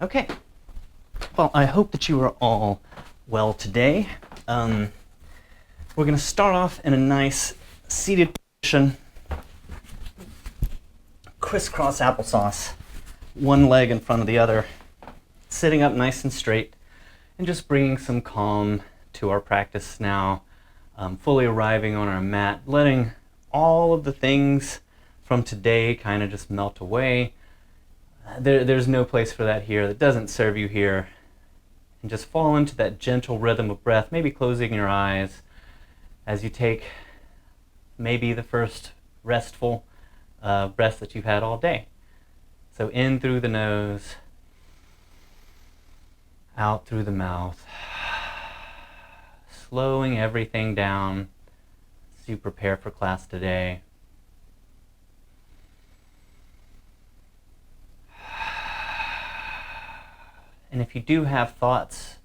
Okay, well, I hope that you are all well today. We're going to start off in a nice seated position, crisscross applesauce, one leg in front of the other, sitting up nice and straight, and just bringing some calm to our practice now, fully arriving on our mat, letting all of the things from today kind of just melt away. There's no place for that here. That doesn't serve you here. And just fall into that gentle rhythm of breath, maybe closing your eyes as you take maybe the first restful breath that you've had all day. So in through the nose, out through the mouth, slowing everything down as you prepare for class today. And if you do have thoughts,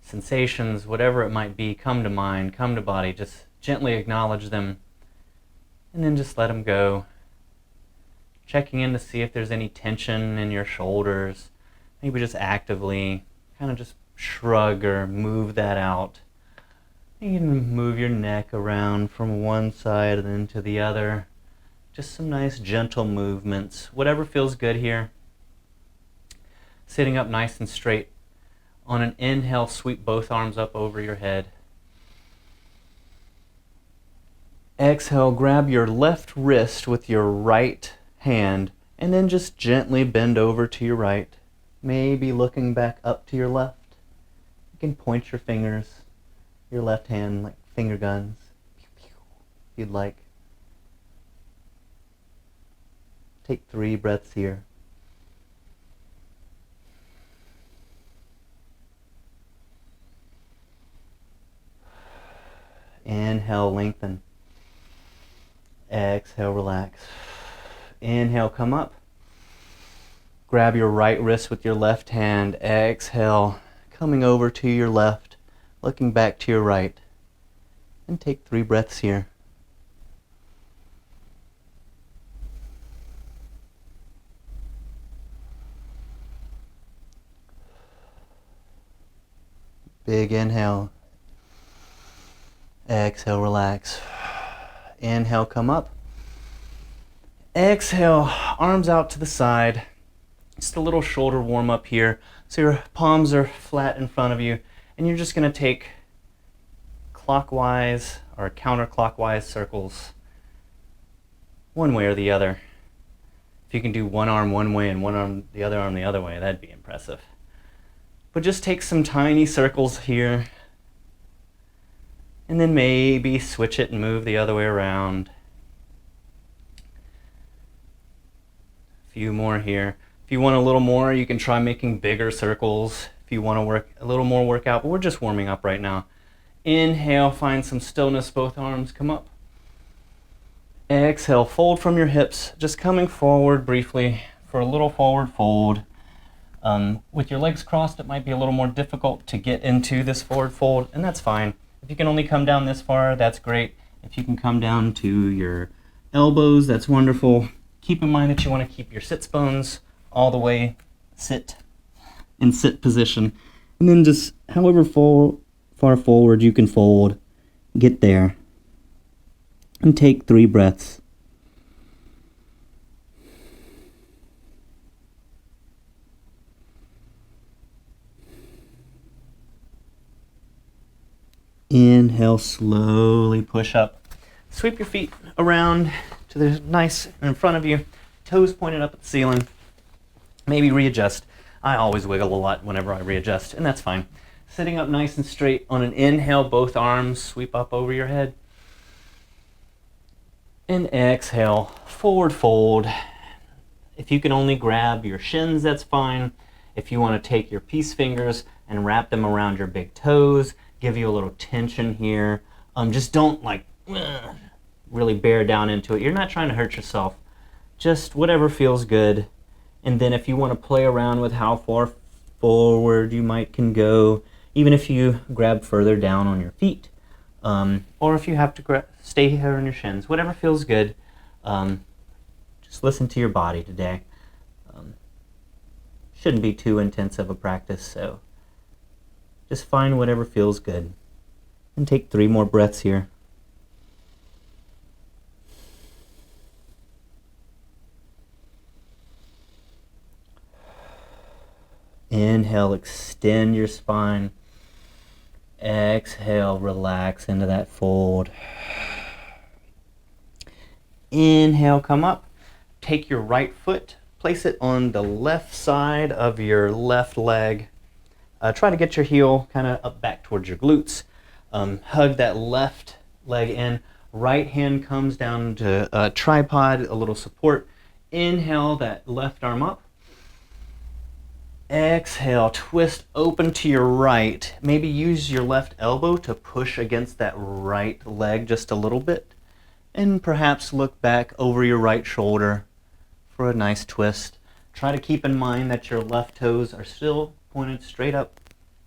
sensations, whatever it might be, come to mind, come to body, just gently acknowledge them, and then just let them go. Checking in to see if there's any tension in your shoulders. Maybe just actively kind of just shrug or move that out. You can move your neck around from one side and then to the other. Just some nice gentle movements, whatever feels good here. Sitting up nice and straight. On an inhale, sweep both arms up over your head. Exhale, grab your left wrist with your right hand and then just gently bend over to your right. Maybe looking back up to your left. You can point your fingers, your left hand like finger guns, if you'd like. Take 3 breaths here. Inhale, lengthen. Exhale, relax. Inhale, come up. Grab your right wrist with your left hand. Exhale, coming over to your left, looking back to your right. And take 3 breaths here. Big inhale. Exhale, relax. Inhale, come up. Exhale, arms out to the side. Just a little shoulder warm up here. So your palms are flat in front of you. And you're just going to take clockwise or counterclockwise circles one way or the other. If you can do one arm one way and one arm the other way, that'd be impressive. But just take some tiny circles here. And then maybe switch it and move the other way around. A few more here. If you want a little more, you can try making bigger circles. If you want to work a little more workout, but we're just warming up right now. Inhale, find some stillness, both arms come up. Exhale, fold from your hips, just coming forward briefly for a little forward fold. With your legs crossed, it might be a little more difficult to get into this forward fold, and that's fine. If you can only come down this far, that's great. If you can come down to your elbows, that's wonderful. Keep in mind that you want to keep your sits bones all the way in sit position. And then just however far forward you can fold, get there. And take 3 breaths. Inhale, slowly push up. Sweep your feet around to the nice in front of you. Toes pointed up at the ceiling. Maybe readjust. I always wiggle a lot whenever I readjust, and that's fine. Sitting up nice and straight. On an inhale, both arms sweep up over your head. And exhale, forward fold. If you can only grab your shins, that's fine. If you want to take your peace fingers and wrap them around your big toes, give you a little tension here. Just don't really bear down into it. You're not trying to hurt yourself. Just whatever feels good. And then if you want to play around with how far forward you can go, even if you grab further down on your feet, or if you have to stay here on your shins, whatever feels good. Just listen to your body today. Shouldn't be too intense of a practice, so just find whatever feels good. And take 3 more breaths here. Inhale, extend your spine. Exhale, relax into that fold. Inhale, come up. Take your right foot, place it on the left side of your left leg. Try to get your heel kind of up back towards your glutes. Hug that left leg in. Right hand comes down to a tripod, a little support. Inhale that left arm up. Exhale, twist open to your right. Maybe use your left elbow to push against that right leg just a little bit. And perhaps look back over your right shoulder for a nice twist. Try to keep in mind that your left toes are still pointed straight up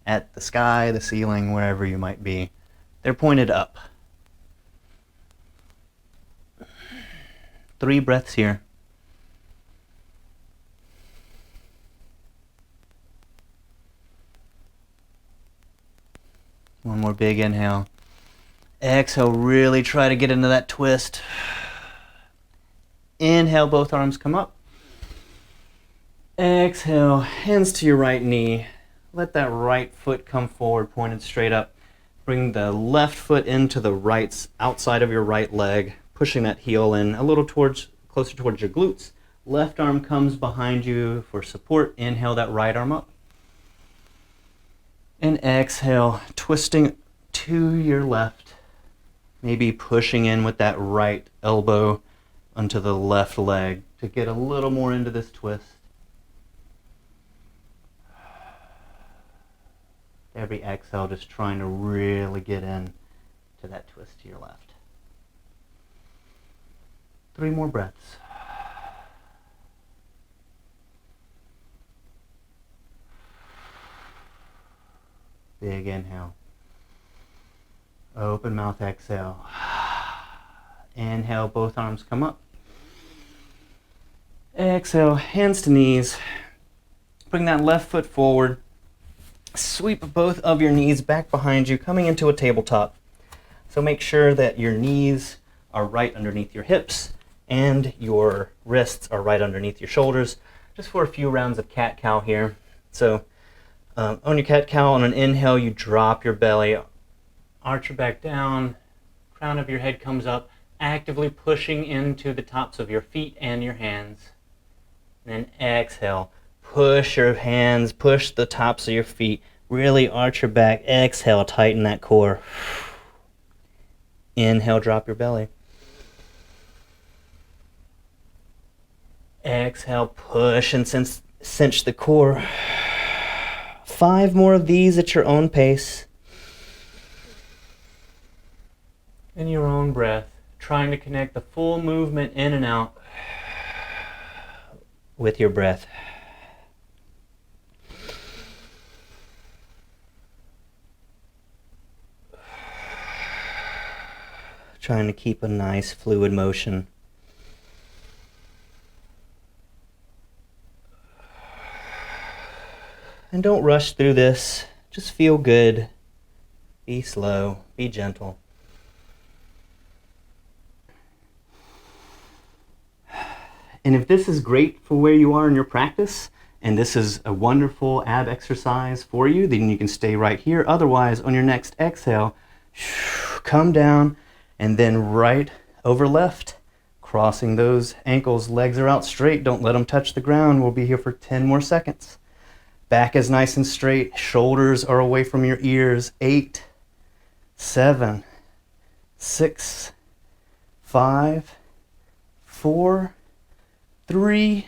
at the sky, the ceiling, wherever you might be. They're pointed up. 3 breaths here. One more big inhale. Exhale, really try to get into that twist. Inhale, both arms come up. Exhale, hands to your right knee. Let that right foot come forward, pointed straight up. Bring the left foot into the right outside of your right leg, pushing that heel in a little closer towards your glutes. Left arm comes behind you for support. Inhale that right arm up. And exhale, twisting to your left. Maybe pushing in with that right elbow onto the left leg to get a little more into this twist. Every exhale, just trying to really get in to that twist to your left. 3 more breaths. Big inhale. Open mouth exhale. Inhale, both arms come up. Exhale, hands to knees. Bring that left foot forward. Sweep both of your knees back behind you, coming into a tabletop. So make sure that your knees are right underneath your hips and your wrists are right underneath your shoulders, just for a few rounds of cat-cow here. So on your cat-cow, on an inhale, you drop your belly, arch your back down, crown of your head comes up, actively pushing into the tops of your feet and your hands. And then exhale, push your hands, push the tops of your feet, really arch your back. Exhale, tighten that core. Inhale, drop your belly. Exhale, push and cinch the core. 5 more of these at your own pace. In your own breath, trying to connect the full movement in and out with your breath. Trying to keep a nice fluid motion. And don't rush through this. Just feel good. Be slow. Be gentle. And if this is great for where you are in your practice, and this is a wonderful ab exercise for you, then you can stay right here. Otherwise, on your next exhale, come down, and then right over left, crossing those ankles. Legs are out straight. Don't let them touch the ground. We'll be here for 10 more seconds. Back is nice and straight. Shoulders are away from your ears. 8, 7, 6, 5, 4, 3,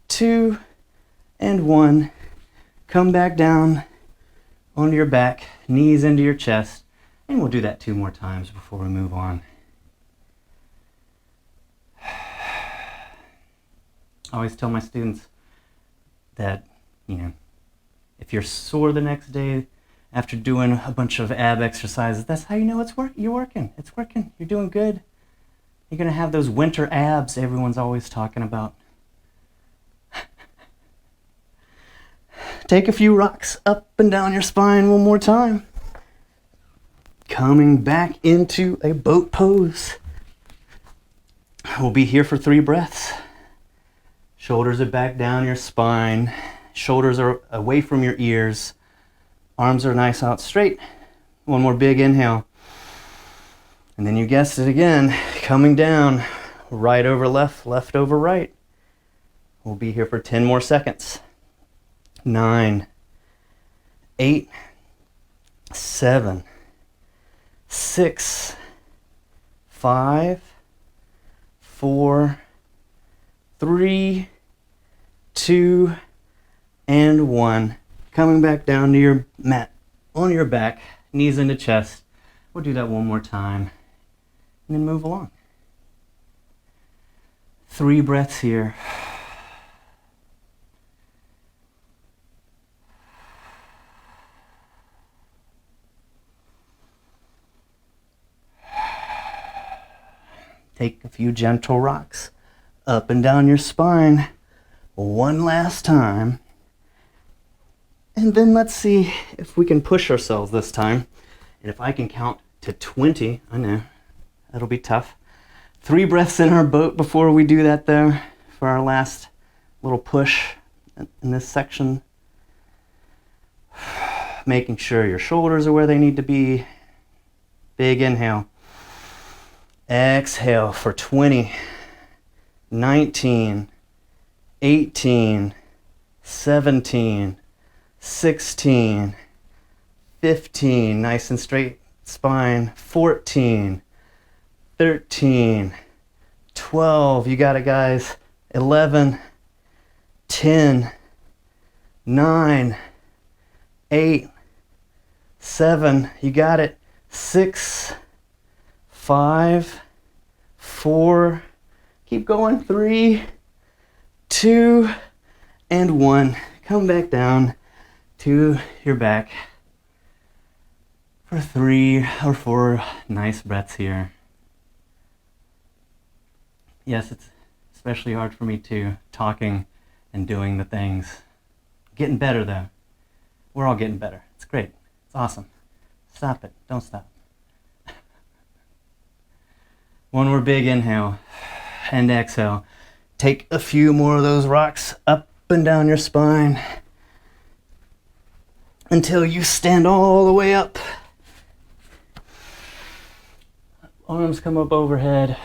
2, and 1. Come back down onto your back, knees into your chest, and we'll do that 2 more times before we move on. I always tell my students that, if you're sore the next day after doing a bunch of ab exercises, that's how you know you're working. It's working. You're doing good. You're going to have those winter abs everyone's always talking about. Take a few rocks up and down your spine one more time. Coming back into a boat pose. We'll be here for 3 breaths. Shoulders are back down your spine. Shoulders are away from your ears. Arms are nice out straight. One more big inhale. And then you guessed it again, coming down, right over left, left over right. We'll be here for 10 more seconds. 9, 8, 7, 6, 5, 4, 3, 2, and 1. Coming back down to your mat, on your back, knees into chest. We'll do that one more time, and then move along. 3 breaths here. Take a few gentle rocks up and down your spine one last time. And then let's see if we can push ourselves this time. And if I can count to 20, I know, that'll be tough. 3 breaths in our boat before we do that though, for our last little push in this section. Making sure your shoulders are where they need to be. Big inhale. Exhale for 20, 19, 18, 17, 16, 15, nice and straight spine, 14, 13, 12, you got it guys, 11, 10, 9, 8, 7, you got it, 6, 5, 4, keep going, 3, 2, and 1. Come back down to your back for 3 or 4 nice breaths here. Yes, it's especially hard for me too, talking and doing the things. Getting better though. We're all getting better. It's great. It's awesome. Stop it. Don't stop. One more big inhale and exhale. Take a few more of those rocks up and down your spine until you stand all the way up. Arms come up overhead.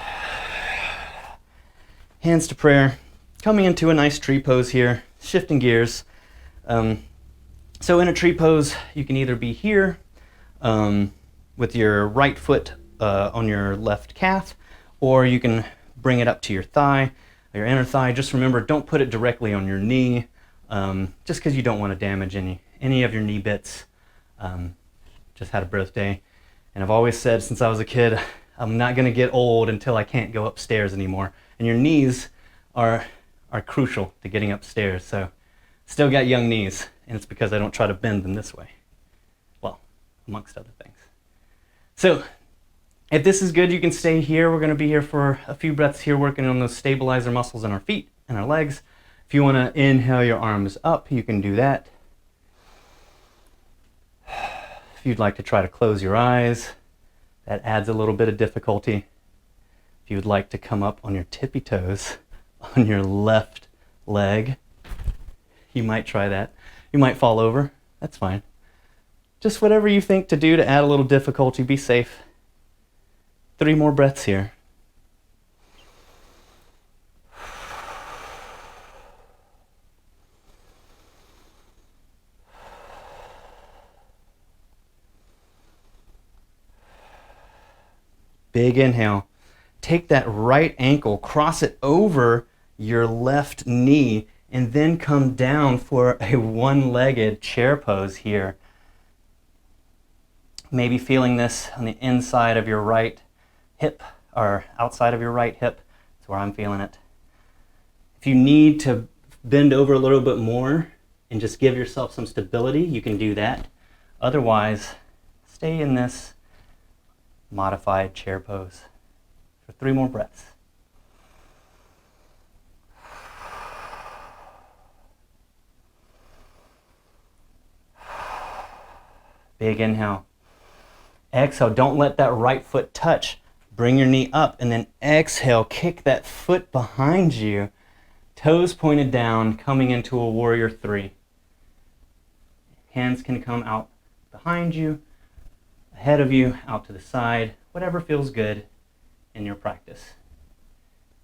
Hands to prayer. Coming into a nice tree pose here. Shifting gears. So in a tree pose, you can either be here with your right foot on your left calf, or you can bring it up to your thigh, your inner thigh. Just remember, don't put it directly on your knee, just because you don't want to damage any of your knee bits. Just had a birthday, and I've always said since I was a kid, I'm not going to get old until I can't go upstairs anymore. And your knees are crucial to getting upstairs. So still got young knees, and it's because I don't try to bend them this way. Well, amongst other things. So if this is good, you can stay here. We're going to be here for a few breaths here, working on those stabilizer muscles in our feet and our legs. If you want to inhale your arms up, you can do that. If you'd like to try to close your eyes, that adds a little bit of difficulty. If you would like to come up on your tippy toes on your left leg, you might try that. You might fall over. That's fine. Just whatever you think to do to add a little difficulty. Be safe. 3 more breaths here. Big inhale. Take that right ankle, cross it over your left knee, and then come down for a one-legged chair pose here. Maybe feeling this on the inside of your right hip, or outside of your right hip. That's where I'm feeling it. If you need to bend over a little bit more and just give yourself some stability, you can do that. Otherwise, stay in this modified chair pose for 3 more breaths. Big inhale. Exhale, don't let that right foot touch. Bring your knee up and then exhale, kick that foot behind you. Toes pointed down, coming into a warrior three. Hands can come out behind you, ahead of you, out to the side, whatever feels good in your practice.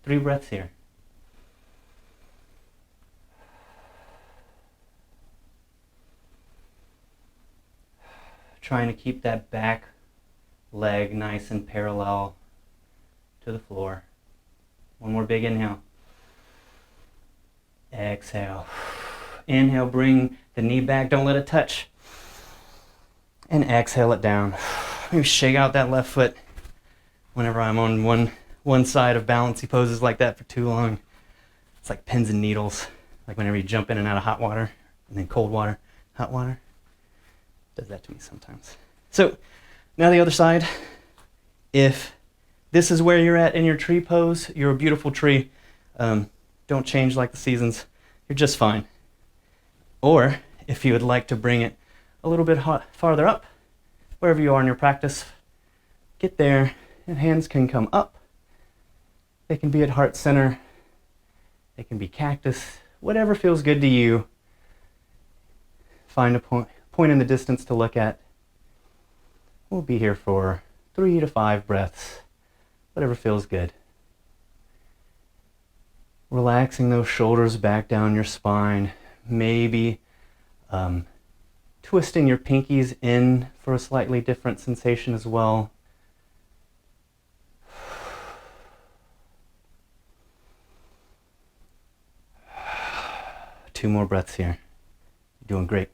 3 breaths here. Trying to keep that back leg nice and parallel to the floor. One more big inhale. Exhale. Inhale, bring the knee back, don't let it touch. And exhale it down. Maybe shake out that left foot. Whenever I'm on one side of balancey poses like that for too long, it's like pins and needles. Like whenever you jump in and out of hot water, and then cold water, hot water. Does that to me sometimes. So now the other side. If this is where you're at in your tree pose, you're a beautiful tree. Don't change like the seasons. You're just fine. Or if you would like to bring it a little bit farther up, wherever you are in your practice, get there, and hands can come up. They can be at heart center. They can be cactus. Whatever feels good to you. Find a point in the distance to look at. We'll be here for 3 to 5 breaths, whatever feels good. Relaxing those shoulders back down your spine, maybe twisting your pinkies in for a slightly different sensation as well. Two more breaths here. You're doing great.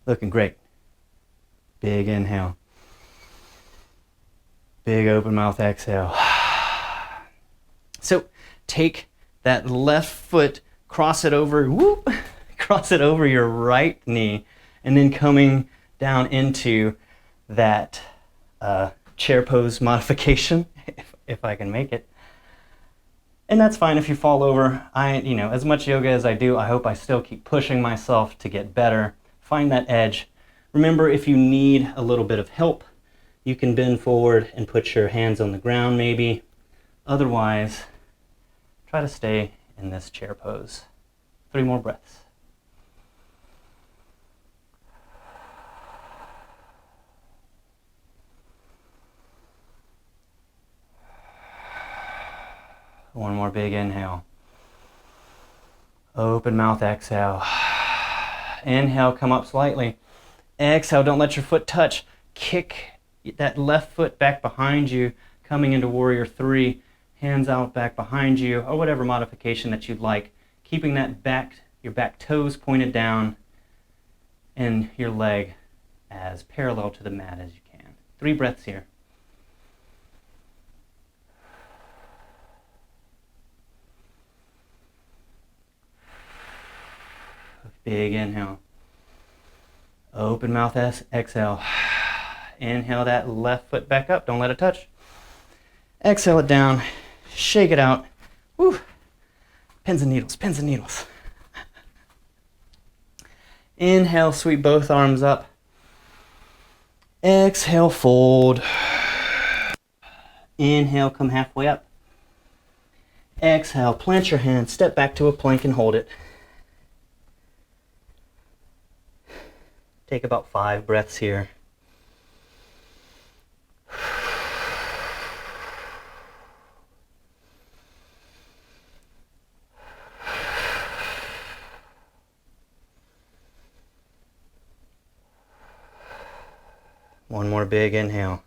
Looking great. Big inhale. Big open mouth exhale. So take that left foot, cross it over, whoop, cross it over your right knee, and then coming down into that chair pose modification, if I can make it. And that's fine if you fall over. As much yoga as I do, I hope I still keep pushing myself to get better. Find that edge. Remember, if you need a little bit of help, you can bend forward and put your hands on the ground maybe. Otherwise, try to stay in this chair pose. 3 more breaths. One more big inhale. Open mouth exhale. Inhale, come up slightly. Exhale, don't let your foot touch. Kick that left foot back behind you, coming into warrior 3. Hands out back behind you, or whatever modification that you'd like. Keeping that your back toes pointed down and your leg as parallel to the mat as you can. 3 breaths here. Big inhale. Open mouth exhale. Inhale that left foot back up. Don't let it touch. Exhale it down. Shake it out. Woo. Pins and needles, pins and needles. Inhale, sweep both arms up. Exhale, fold. Inhale, come halfway up. Exhale, plant your hands, step back to a plank and hold it. Take about 5 breaths here. One more big inhale.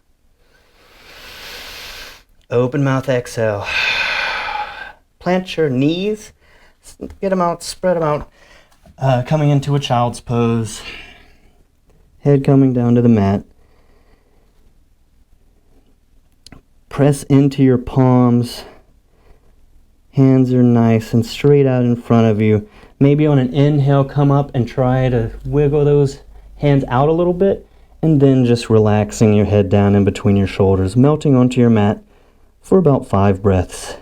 Open mouth exhale. Plant your knees, get them out, spread them out, coming into a child's pose. Head coming down to the mat. Press into your palms. Hands are nice and straight out in front of you. Maybe on an inhale, come up and try to wiggle those hands out a little bit, and then just relaxing your head down in between your shoulders, melting onto your mat for about 5 breaths.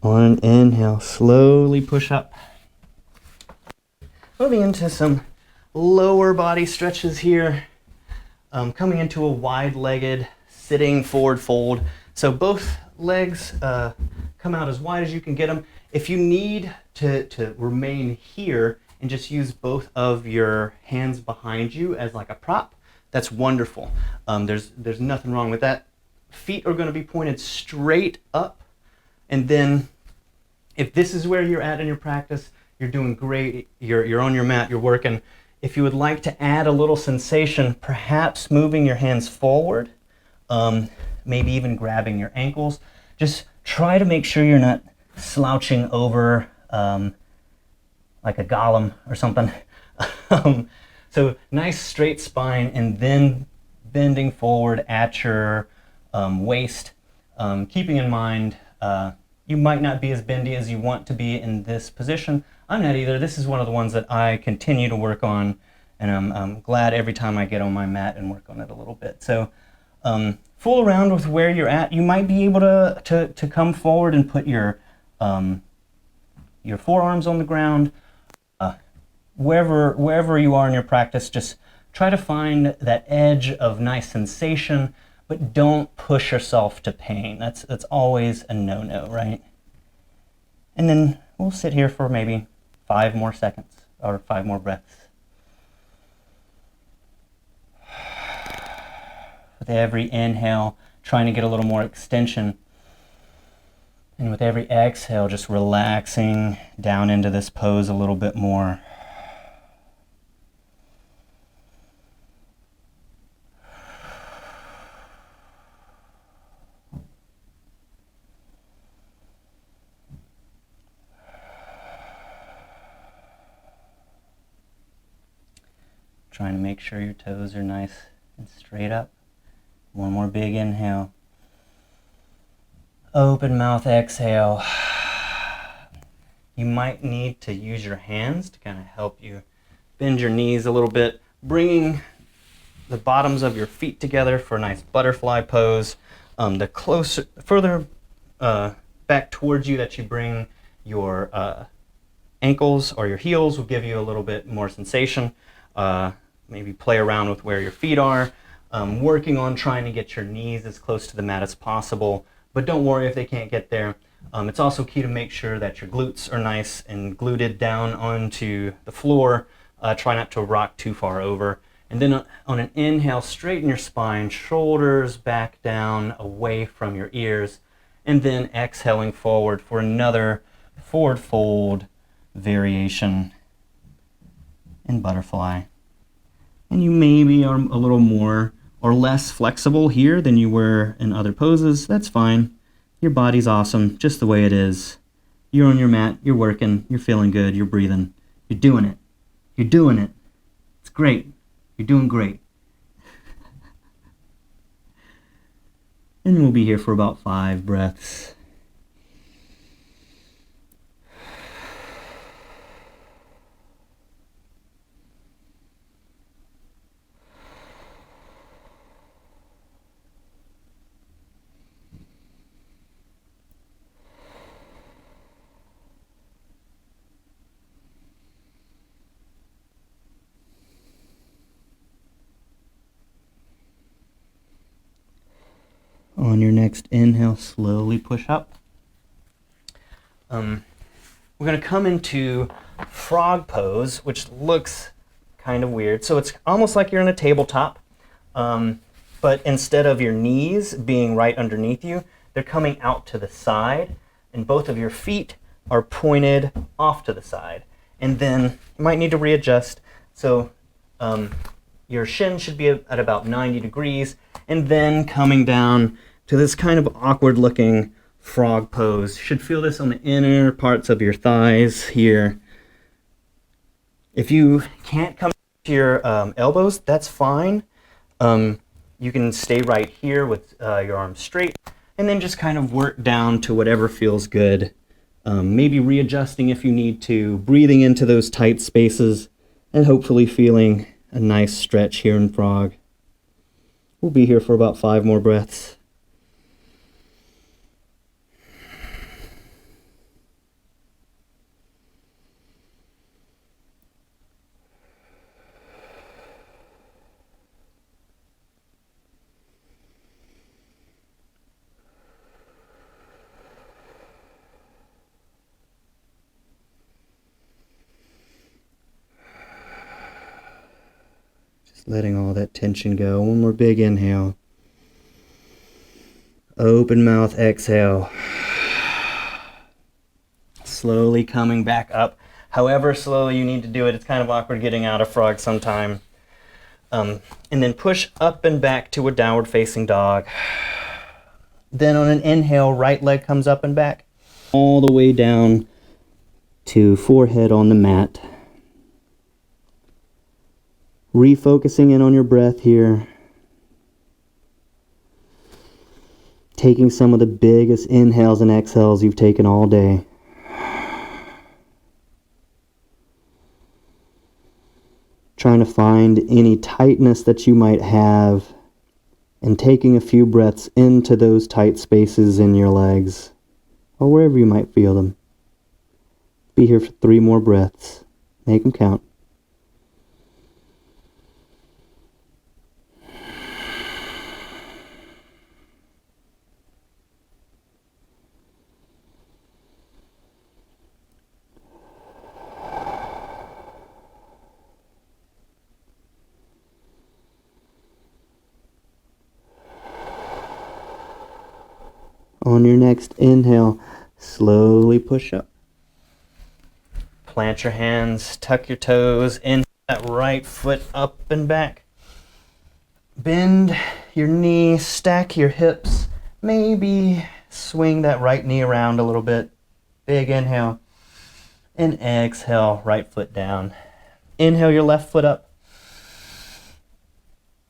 On an inhale, slowly push up. Moving into some lower body stretches here. Coming into a wide-legged sitting forward fold. So both legs come out as wide as you can get them. If you need to remain here and just use both of your hands behind you as like a prop, that's wonderful. There's nothing wrong with that. Feet are going to be pointed straight up. And then if this is where you're at in your practice, you're doing great. You're on your mat, you're working. If you would like to add a little sensation, perhaps moving your hands forward, maybe even grabbing your ankles. Just try to make sure you're not slouching over like a golem or something. So nice straight spine, and then bending forward at your waist. Keeping in mind, you might not be as bendy as you want to be in this position. I'm not either. This is one of the ones that I continue to work on, and I'm glad every time I get on my mat and work on it a little bit. So fool around with where you're at. You might be able to come forward and put your forearms on the ground. Wherever you are in your practice, just try to find that edge of nice sensation, but don't push yourself to pain. That's always a no-no, right? And then we'll sit here for maybe 5 more seconds, or 5 more breaths. With every inhale, trying to get a little more extension. And with every exhale, just relaxing down into this pose a little bit more. Trying to make sure your toes are nice and straight up. One more big inhale. Open mouth exhale. You might need to use your hands to kind of help you bend your knees a little bit, bringing the bottoms of your feet together for a nice butterfly pose. The further back towards you that you bring your ankles or your heels will give you a little bit more sensation. Maybe play around with where your feet are, working on trying to get your knees as close to the mat as possible, but don't worry if they can't get there. It's also key to make sure that your glutes are nice and gluted down onto the floor. Try not to rock too far over. And then on an inhale, straighten your spine, shoulders back down away from your ears, and then exhaling forward for another forward fold variation in butterfly. And you maybe are a little more or less flexible here than you were in other poses. That's fine. Your body's awesome just the way it is. You're on your mat, you're working, you're feeling good, you're breathing, you're doing it. You're doing it. It's great. You're doing great. And we'll be here for about 5 breaths. On your next inhale, slowly push up. We're going to come into frog pose, which looks kind of weird. So it's almost like you're in a tabletop, but instead of your knees being right underneath you, they're coming out to the side, and both of your feet are pointed off to the side. And then you might need to readjust. So your shin should be at about 90 degrees, and then coming down to this kind of awkward looking frog pose. You should feel this on the inner parts of your thighs here. If you can't come to your elbows, that's fine. You can stay right here with your arms straight, and then just kind of work down to whatever feels good. Maybe readjusting if you need to, breathing into those tight spaces, and hopefully feeling a nice stretch here in frog. We'll be here for about 5 more breaths. letting all that tension go. One more big inhale. Open mouth, exhale. Slowly coming back up. However slowly you need to do it. It's kind of awkward getting out of frog sometime. And then push up and back to a downward facing dog. Then on an inhale, right leg comes up and back. All the way down to forehead on the mat. Refocusing in on your breath here. Taking some of the biggest inhales and exhales you've taken all day. Trying to find any tightness that you might have and taking a few breaths into those tight spaces in your legs or wherever you might feel them. Be here for 3 more breaths. Make them count. On your next inhale, slowly push up. Plant your hands, tuck your toes, inhale that right foot up and back. Bend your knee, stack your hips, maybe swing that right knee around a little bit. Big inhale. And exhale, right foot down. Inhale your left foot up.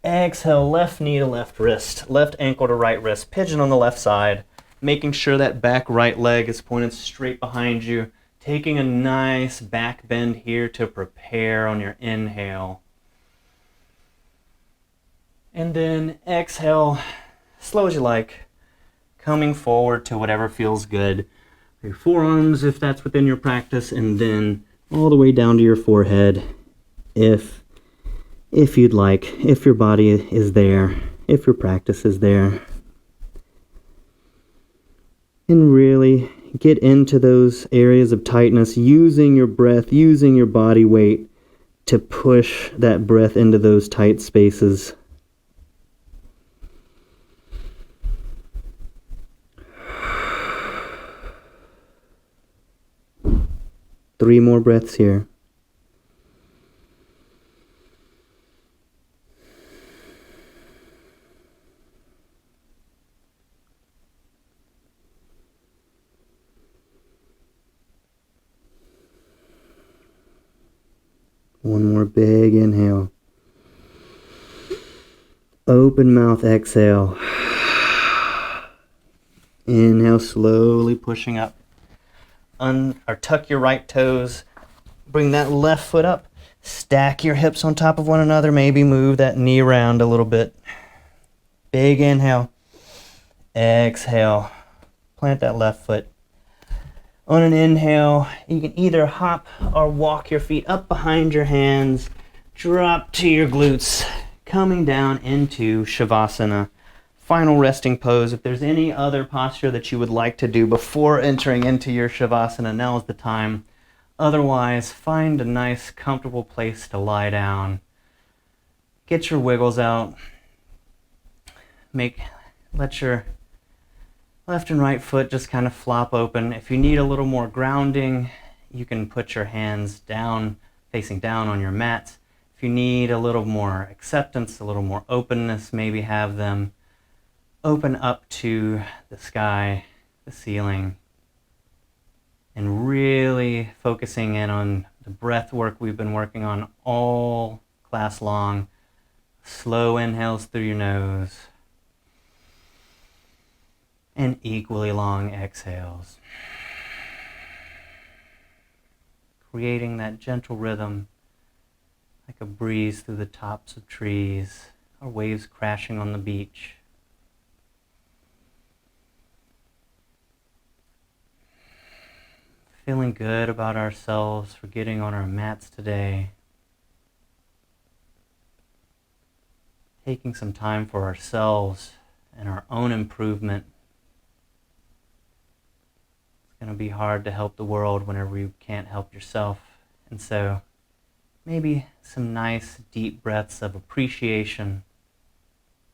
Exhale, left knee to left wrist, left ankle to right wrist, pigeon on the left side. Making sure that back right leg is pointed straight behind you. Taking a nice back bend here to prepare on your inhale. And then exhale, slow as you like. Coming forward to whatever feels good. Your forearms if that's within your practice, and then all the way down to your forehead if you'd like, if your body is there, if your practice is there. And really get into those areas of tightness, using your breath, using your body weight to push that breath into those tight spaces. Three more breaths here. One more big inhale. Open mouth, exhale. Inhale, slowly pushing up. Or tuck your right toes. Bring that left foot up. Stack your hips on top of one another. Maybe move that knee around a little bit. Big inhale. Exhale. Plant that left foot. On an inhale, you can either hop or walk your feet up behind your hands, drop to your glutes, coming down into Shavasana. Final resting pose. If there's any other posture that you would like to do before entering into your Shavasana, now is the time. Otherwise, find a nice, comfortable place to lie down. Get your wiggles out. Let your left and right foot just kind of flop open. If you need a little more grounding, you can put your hands down, facing down on your mat. If you need a little more acceptance, a little more openness, maybe have them open up to the sky, the ceiling, and really focusing in on the breath work we've been working on all class long. Slow inhales through your nose. And equally long exhales. Creating that gentle rhythm like a breeze through the tops of trees or waves crashing on the beach. Feeling good about ourselves for getting on our mats today. Taking some time for ourselves and our own improvement. It's going to be hard to help the world whenever you can't help yourself. And so maybe some nice deep breaths of appreciation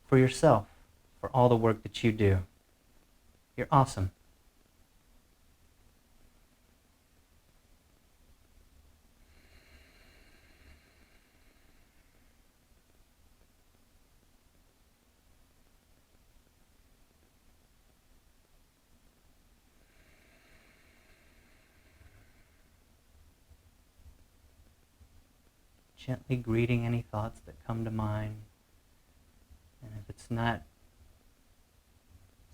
for yourself, for all the work that you do. You're awesome. Gently greeting any thoughts that come to mind. And if it's not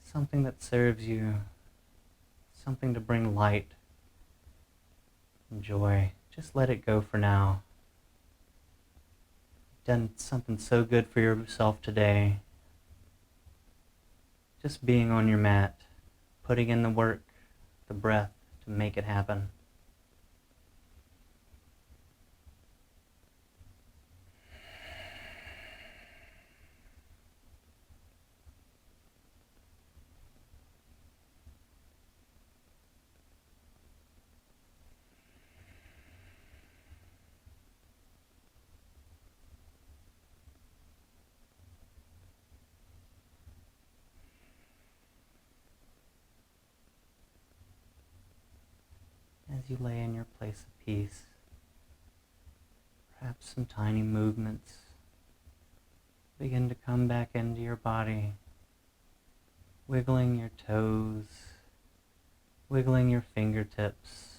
something that serves you, something to bring light and joy, just let it go for now. You've done something so good for yourself today. Just being on your mat, putting in the work, the breath to make it happen. As you lay in your place of peace, perhaps some tiny movements begin to come back into your body, wiggling your toes, wiggling your fingertips,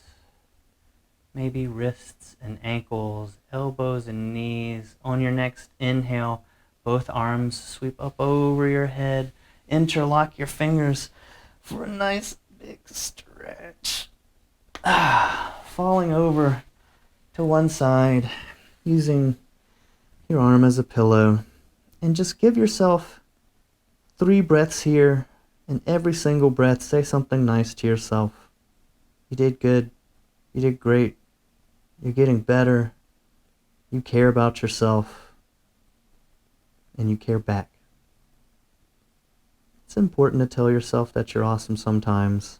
maybe wrists and ankles, elbows and knees. On your next inhale, both arms sweep up over your head, interlock your fingers for a nice big stretch. Falling over to one side, using your arm as a pillow, and just give yourself 3 breaths here, and every single breath say something nice to yourself. You did good. You did great. You're getting better. You care about yourself, and you care back. It's important to tell yourself that you're awesome sometimes.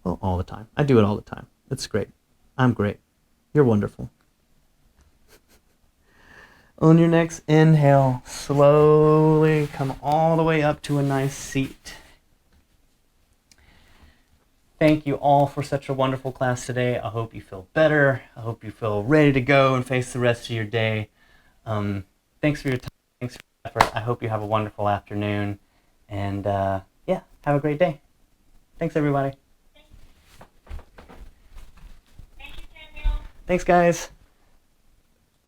Well, all the time. I do it all the time. It's great. I'm great. You're wonderful. On your next inhale, slowly come all the way up to a nice seat. Thank you all for such a wonderful class today. I hope you feel better. I hope you feel ready to go and face the rest of your day. Thanks for your time. Thanks for your effort. I hope you have a wonderful afternoon. And yeah, have a great day. Thanks, everybody. Thanks, guys.